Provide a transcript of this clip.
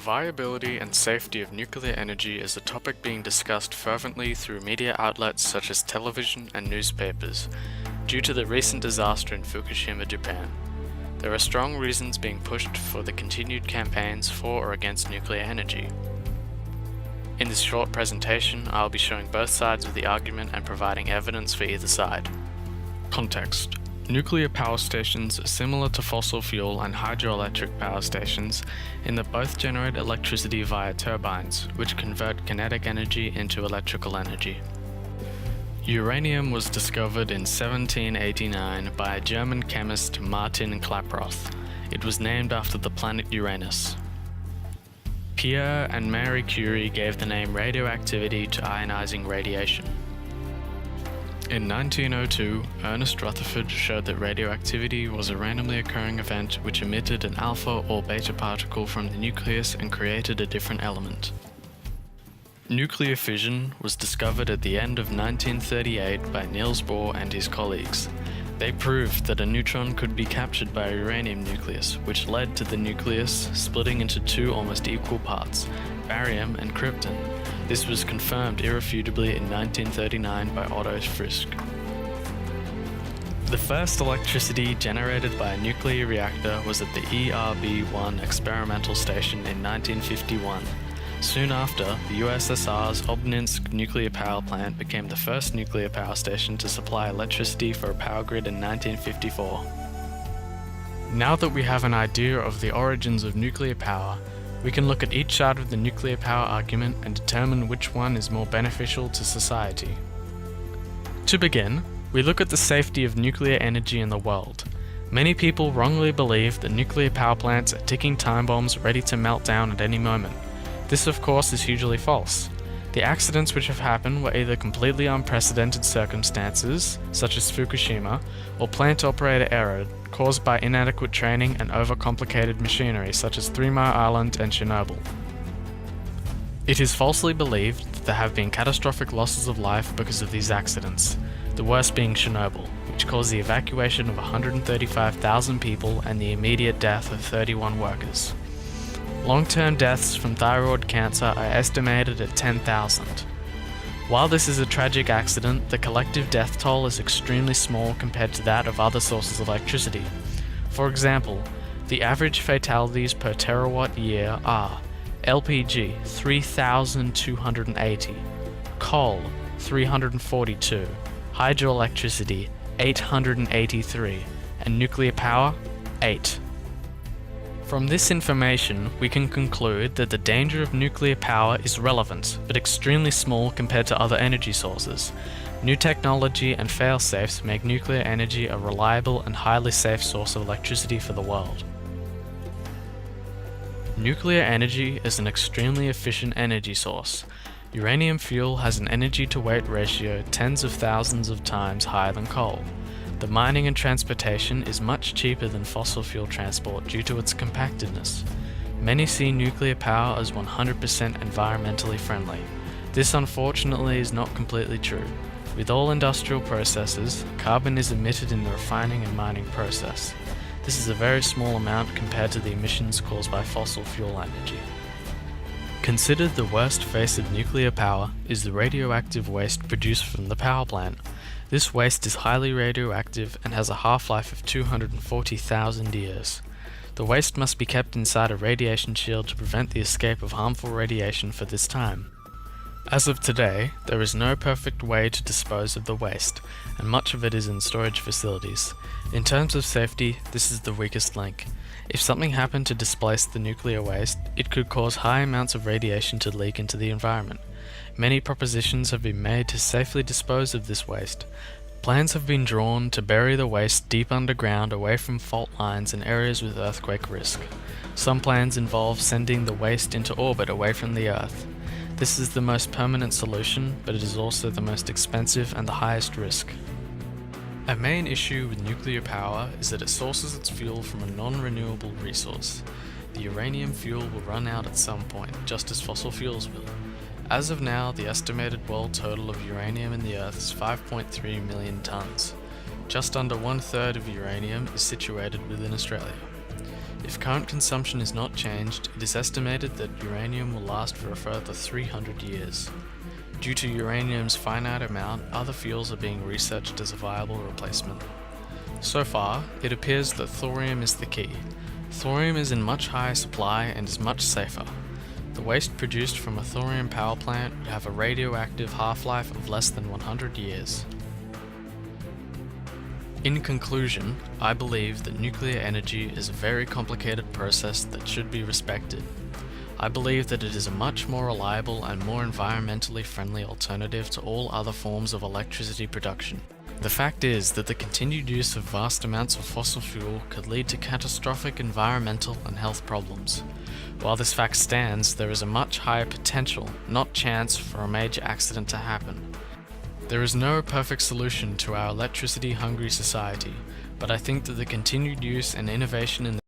viability and safety of nuclear energy is a topic being discussed fervently through media outlets such as television and newspapers, due to the recent disaster in Fukushima, Japan. There are strong reasons being pushed for the continued campaigns for or against nuclear energy. In this short presentation, I'll be showing both sides of the argument and providing evidence for either side. Context. Nuclear power stations are similar to fossil fuel and hydroelectric power stations in that both generate electricity via turbines, which convert kinetic energy into electrical energy. Uranium was discovered in 1789 by a German chemist Martin Klaproth. It was named after the planet Uranus. Pierre and Marie Curie gave the name radioactivity to ionizing radiation. In 1902, Ernest Rutherford showed that radioactivity was a randomly occurring event which emitted an alpha or beta particle from the nucleus and created a different element. Nuclear fission was discovered at the end of 1938 by Niels Bohr and his colleagues. They proved that a neutron could be captured by a uranium nucleus, which led to the nucleus splitting into two almost equal parts, barium and krypton. This was confirmed irrefutably in 1939 by Otto Frisch. The first electricity generated by a nuclear reactor was at the ERB-1 experimental station in 1951. Soon after, the USSR's Obninsk nuclear power plant became the first nuclear power station to supply electricity for a power grid in 1954. Now that we have an idea of the origins of nuclear power, we can look at each side of the nuclear power argument and determine which one is more beneficial to society. To begin, we look at the safety of nuclear energy in the world. Many people wrongly believe that nuclear power plants are ticking time bombs ready to melt down at any moment. This, of course, is hugely false. The accidents which have happened were either completely unprecedented circumstances, such as Fukushima, or plant operator error caused by inadequate training and overcomplicated machinery such as 3 Mile Island and Chernobyl. It is falsely believed that there have been catastrophic losses of life because of these accidents, the worst being Chernobyl, which caused the evacuation of 135,000 people and the immediate death of 31 workers. Long-term deaths from thyroid cancer are estimated at 10,000. While this is a tragic accident, the collective death toll is extremely small compared to that of other sources of electricity. For example, the average fatalities per terawatt year are LPG 3,280, coal 342, hydroelectricity 883, and nuclear power 8. From this information, we can conclude that the danger of nuclear power is relevant, but extremely small compared to other energy sources. New technology and fail-safes make nuclear energy a reliable and highly safe source of electricity for the world. Nuclear energy is an extremely efficient energy source. Uranium fuel has an energy-to-weight ratio tens of thousands of times higher than coal. The mining and transportation is much cheaper than fossil fuel transport due to its compactedness. Many see nuclear power as 100% environmentally friendly. This unfortunately is not completely true. With all industrial processes, carbon is emitted in the refining and mining process. This is a very small amount compared to the emissions caused by fossil fuel energy. Considered the worst face of nuclear power is the radioactive waste produced from the power plant. This waste is highly radioactive and has a half-life of 240,000 years. The waste must be kept inside a radiation shield to prevent the escape of harmful radiation for this time. As of today, there is no perfect way to dispose of the waste, and much of it is in storage facilities. In terms of safety, this is the weakest link. If something happened to displace the nuclear waste, it could cause high amounts of radiation to leak into the environment. Many propositions have been made to safely dispose of this waste. Plans have been drawn to bury the waste deep underground away from fault lines and areas with earthquake risk. Some plans involve sending the waste into orbit away from the Earth. This is the most permanent solution, but it is also the most expensive and the highest risk. A main issue with nuclear power is that it sources its fuel from a non-renewable resource. The uranium fuel will run out at some point, just as fossil fuels will. As of now, the estimated world total of uranium in the Earth is 5.3 million tons. Just under 1/3 of uranium is situated within Australia. If current consumption is not changed, it is estimated that uranium will last for a further 300 years. Due to uranium's finite amount, other fuels are being researched as a viable replacement. So far, it appears that thorium is the key. Thorium is in much higher supply and is much safer. The waste produced from a thorium power plant would have a radioactive half-life of less than 100 years. In conclusion, I believe that nuclear energy is a very complicated process that should be respected. I believe that it is a much more reliable and more environmentally friendly alternative to all other forms of electricity production. The fact is that the continued use of vast amounts of fossil fuel could lead to catastrophic environmental and health problems. While this fact stands, there is a much higher potential, not chance, for a major accident to happen. There is no perfect solution to our electricity-hungry society, but I think that the continued use and innovation in